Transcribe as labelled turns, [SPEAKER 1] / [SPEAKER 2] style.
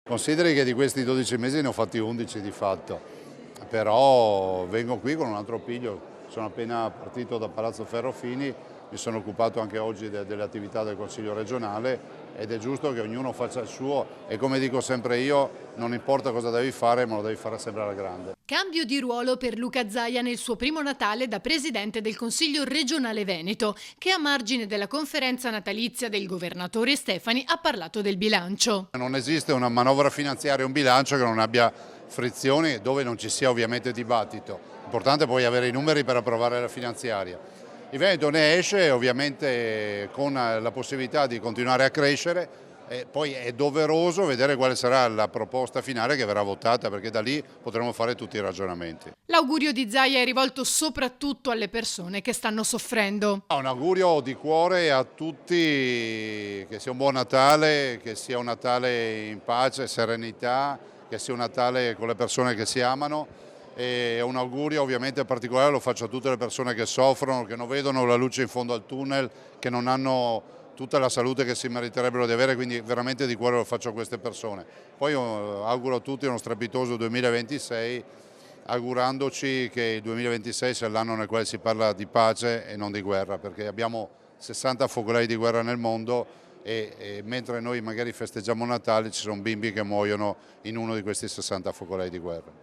[SPEAKER 1] Consideri che di questi 12 mesi ne ho fatti 11 di fatto, però vengo qui con un altro piglio. Sono appena partito da Palazzo Ferrofini, mi sono occupato anche oggi delle attività del Consiglio regionale ed è giusto che ognuno faccia il suo e, come dico sempre io, non importa cosa devi fare, ma lo devi fare sempre alla grande.
[SPEAKER 2] Cambio di ruolo per Luca Zaia nel suo primo Natale da presidente del Consiglio regionale Veneto, che a margine della conferenza natalizia del governatore Stefani ha parlato del bilancio.
[SPEAKER 1] Non esiste una manovra finanziaria, un bilancio che non abbia frizioni, dove non ci sia ovviamente dibattito. L'importante è poi avere i numeri per approvare la finanziaria. Il Veneto ne esce ovviamente con la possibilità di continuare a crescere e poi è doveroso vedere quale sarà la proposta finale che verrà votata, perché da lì potremo fare tutti i ragionamenti.
[SPEAKER 2] L'augurio di Zaia è rivolto soprattutto alle persone che stanno soffrendo.
[SPEAKER 1] Un augurio di cuore a tutti, che sia un buon Natale, che sia un Natale in pace, serenità, che sia un Natale con le persone che si amano, e un augurio ovviamente particolare lo faccio a tutte le persone che soffrono, che non vedono la luce in fondo al tunnel, che non hanno tutta la salute che si meriterebbero di avere, quindi veramente di cuore lo faccio a queste persone. Poi auguro a tutti uno strepitoso 2026, augurandoci che il 2026 sia l'anno nel quale si parla di pace e non di guerra, perché abbiamo 60 focolai di guerra nel mondo e mentre noi magari festeggiamo Natale ci sono bimbi che muoiono in uno di questi 60 focolai di guerra.